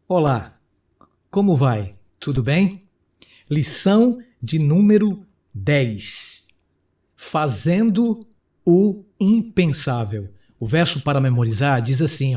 Olá, como vai? Tudo bem? Lição de número 10. Fazendo o impensável. O verso para memorizar diz assim,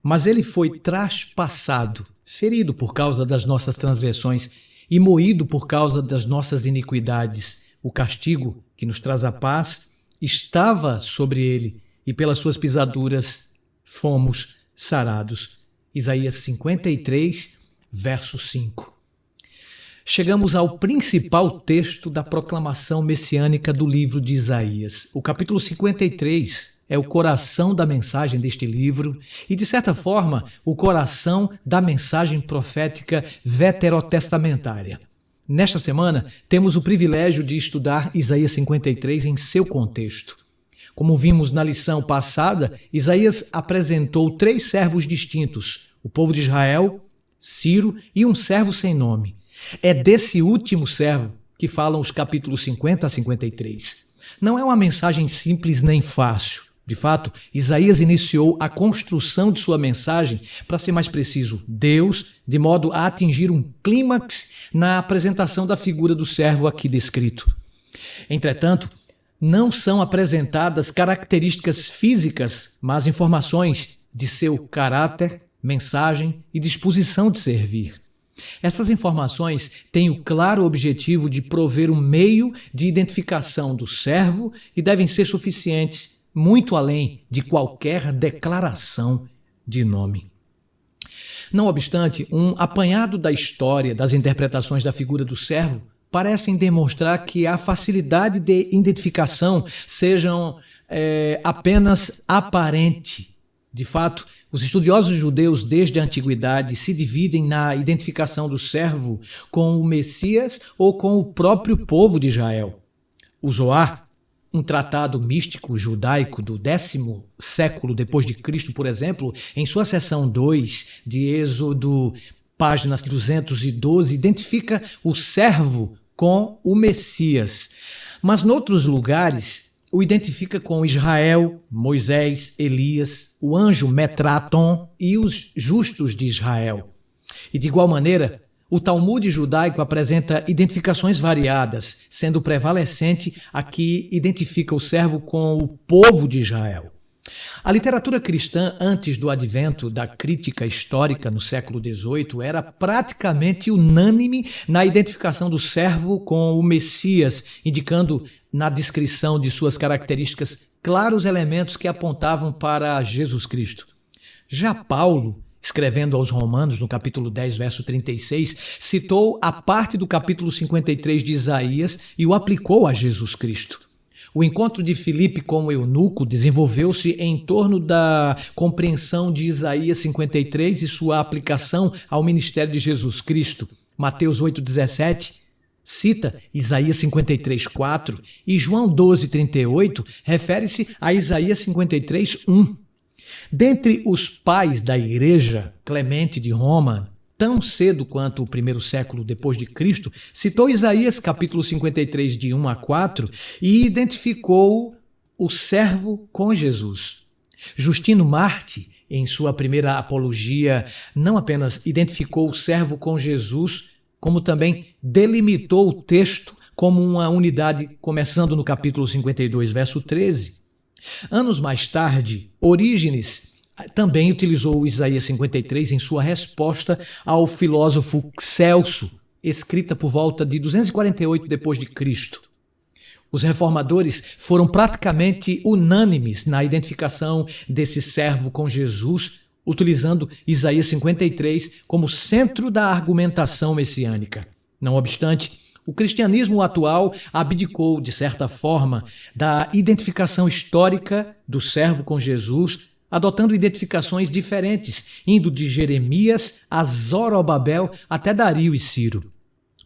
mas ele foi traspassado, ferido por causa das nossas transgressões e moído por causa das nossas iniquidades. O castigo que nos traz a paz estava sobre ele e pelas suas pisaduras fomos sarados. Isaías 53, verso 5. Chegamos ao principal texto da proclamação messiânica do livro de Isaías. O capítulo 53 é o coração da mensagem deste livro e, de certa forma, o coração da mensagem profética veterotestamentária. Nesta semana, temos o privilégio de estudar Isaías 53 em seu contexto. Como vimos na lição passada, Isaías apresentou 3 servos distintos, o povo de Israel, Ciro e um servo sem nome. É desse último servo que falam os capítulos 50 a 53. Não é uma mensagem simples nem fácil. De fato, Isaías iniciou a construção de sua mensagem, para ser mais preciso, Deus, de modo a atingir um clímax na apresentação da figura do servo aqui descrito. Entretanto, não são apresentadas características físicas, mas informações de seu caráter, mensagem e disposição de servir. Essas informações têm o claro objetivo de prover um meio de identificação do servo e devem ser suficientes, muito além de qualquer declaração de nome. Não obstante, um apanhado da história das interpretações da figura do servo parecem demonstrar que a facilidade de identificação sejam apenas aparente. De fato, os estudiosos judeus desde a antiguidade se dividem na identificação do servo com o Messias ou com o próprio povo de Israel. O Zoar, um tratado místico judaico do 10º século depois de Cristo, por exemplo, em sua seção 2 de Êxodo, páginas 212, identifica o servo com o Messias. Mas, noutros lugares, o identifica com Israel, Moisés, Elias, o anjo Metraton e os justos de Israel. E, de igual maneira, o Talmud judaico apresenta identificações variadas, sendo prevalecente a que identifica o servo com o povo de Israel. A literatura cristã, antes do advento da crítica histórica no século XVIII, era praticamente unânime na identificação do servo com o Messias, indicando na descrição de suas características claros elementos que apontavam para Jesus Cristo. Já Paulo, escrevendo aos Romanos, no capítulo 10, verso 36, citou a parte do capítulo 53 de Isaías e o aplicou a Jesus Cristo. O encontro de Filipe com o eunuco desenvolveu-se em torno da compreensão de Isaías 53 e sua aplicação ao ministério de Jesus Cristo. Mateus 8,17 cita Isaías 53,4 e João 12,38 refere-se a Isaías 53,1. Dentre os pais da Igreja, Clemente de Roma, tão cedo quanto o 1º século depois de Cristo, citou Isaías capítulo 53 de 1 a 4 e identificou o servo com Jesus. Justino Marte, em sua primeira apologia, não apenas identificou o servo com Jesus, como também delimitou o texto como uma unidade, começando no capítulo 52, verso 13. Anos mais tarde, Orígenes também utilizou Isaías 53 em sua resposta ao filósofo Celso, escrita por volta de 248 d.C. Os reformadores foram praticamente unânimes na identificação desse servo com Jesus, utilizando Isaías 53 como centro da argumentação messiânica. Não obstante, o cristianismo atual abdicou, de certa forma, da identificação histórica do servo com Jesus, adotando identificações diferentes, indo de Jeremias a Zorobabel até Dario e Ciro.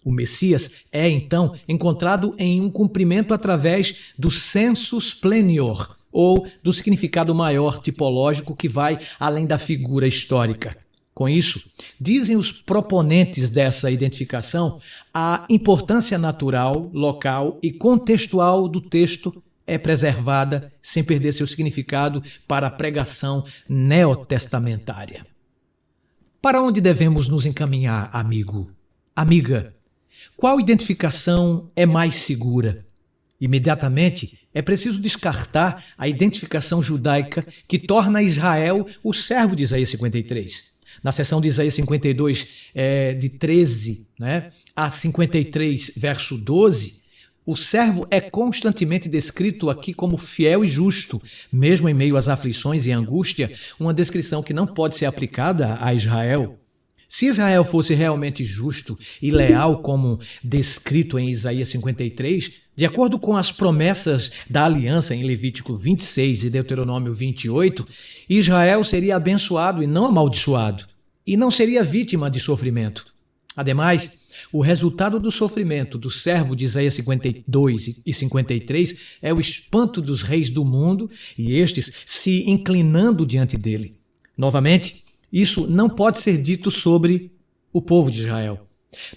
O Messias é, então, encontrado em um cumprimento através do sensus plenior, ou do significado maior tipológico que vai além da figura histórica. Com isso, dizem os proponentes dessa identificação, a importância natural, local e contextual do texto é preservada sem perder seu significado para a pregação neotestamentária. Para onde devemos nos encaminhar, amigo? Amiga, qual identificação é mais segura? Imediatamente, é preciso descartar a identificação judaica que torna Israel o servo de Isaías 53. Na seção de Isaías 52, de 13 a 53, verso 12, o servo é constantemente descrito aqui como fiel e justo, mesmo em meio às aflições e angústia, uma descrição que não pode ser aplicada a Israel. Se Israel fosse realmente justo e leal, como descrito em Isaías 53, de acordo com as promessas da aliança em Levítico 26 e Deuteronômio 28, Israel seria abençoado e não amaldiçoado, e não seria vítima de sofrimento. Ademais, o resultado do sofrimento do servo de Isaías 52 e 53 é o espanto dos reis do mundo e estes se inclinando diante dele. Novamente, isso não pode ser dito sobre o povo de Israel.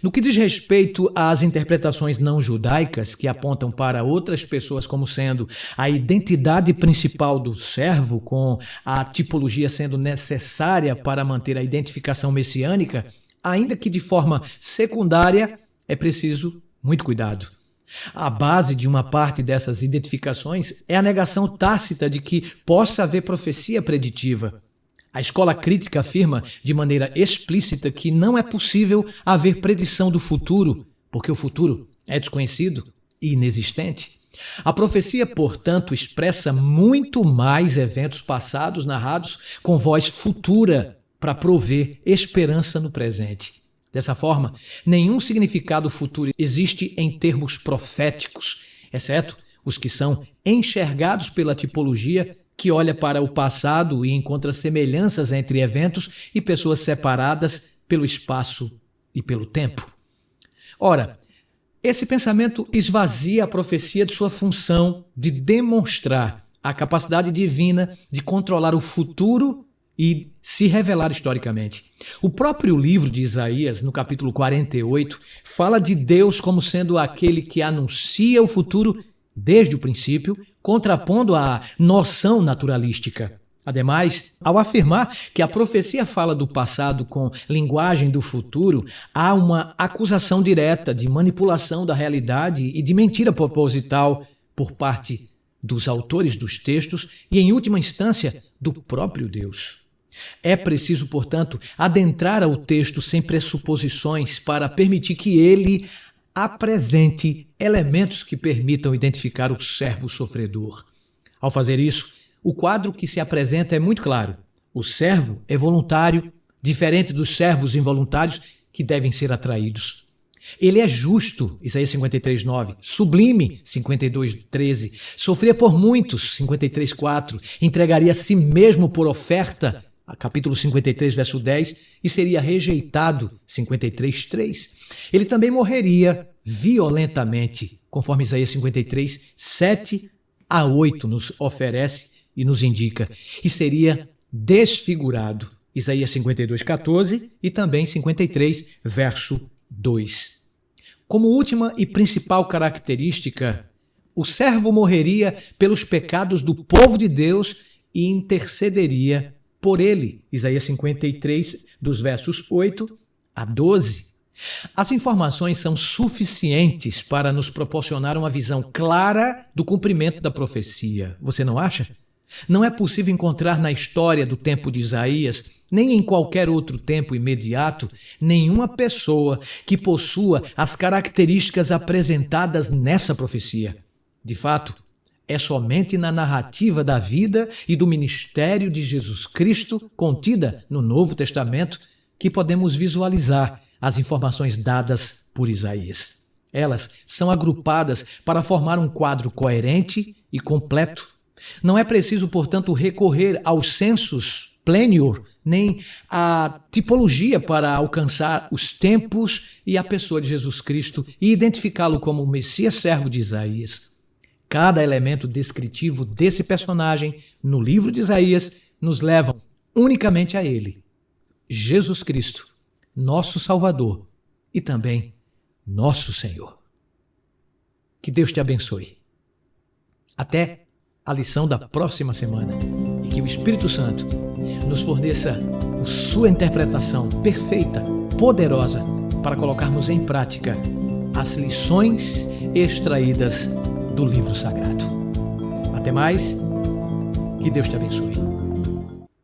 No que diz respeito às interpretações não judaicas que apontam para outras pessoas como sendo a identidade principal do servo, com a tipologia sendo necessária para manter a identificação messiânica, ainda que de forma secundária, é preciso muito cuidado. A base de uma parte dessas identificações é a negação tácita de que possa haver profecia preditiva. A escola crítica afirma de maneira explícita que não é possível haver predição do futuro, porque o futuro é desconhecido e inexistente. A profecia, portanto, expressa muito mais eventos passados narrados com voz futura para prover esperança no presente. Dessa forma, nenhum significado futuro existe em termos proféticos, exceto os que são enxergados pela tipologia que olha para o passado e encontra semelhanças entre eventos e pessoas separadas pelo espaço e pelo tempo. Ora, esse pensamento esvazia a profecia de sua função de demonstrar a capacidade divina de controlar o futuro e se revelar historicamente. O próprio livro de Isaías, no capítulo 48, fala de Deus como sendo aquele que anuncia o futuro desde o princípio, contrapondo a noção naturalística. Ademais, ao afirmar que a profecia fala do passado com linguagem do futuro, há uma acusação direta de manipulação da realidade e de mentira proposital por parte dos autores dos textos e, em última instância, do próprio Deus. É preciso, portanto, adentrar ao texto sem pressuposições para permitir que ele apresente elementos que permitam identificar o servo sofredor. Ao fazer isso, o quadro que se apresenta é muito claro. O servo é voluntário, diferente dos servos involuntários que devem ser atraídos. Ele é justo, Isaías 53:9, sublime, 52:13, sofria por muitos, 53:4, entregaria a si mesmo por oferta, capítulo 53, verso 10, e seria rejeitado, 53:3. Ele também morreria violentamente, conforme Isaías 53, 7 a 8 nos oferece e nos indica, e seria desfigurado, Isaías 52:14 e também 53, verso 2. Como última e principal característica, o servo morreria pelos pecados do povo de Deus e intercederia por ele, Isaías 53, dos versos 8 a 12. As informações são suficientes para nos proporcionar uma visão clara do cumprimento da profecia. Você não acha? Não é possível encontrar na história do tempo de Isaías, nem em qualquer outro tempo imediato, nenhuma pessoa que possua as características apresentadas nessa profecia. De fato, é somente na narrativa da vida e do ministério de Jesus Cristo, contida no Novo Testamento, que podemos visualizar as informações dadas por Isaías. Elas são agrupadas para formar um quadro coerente e completo. Não é preciso, portanto, recorrer aos sensus plenior, nem à tipologia para alcançar os tempos e a pessoa de Jesus Cristo e identificá-lo como o Messias servo de Isaías. Cada elemento descritivo desse personagem no livro de Isaías nos leva unicamente a ele, Jesus Cristo, nosso Salvador e também nosso Senhor. Que Deus te abençoe. Até a lição da próxima semana e que o Espírito Santo nos forneça sua interpretação perfeita, poderosa, para colocarmos em prática as lições extraídas do livro sagrado. Até mais, que Deus te abençoe.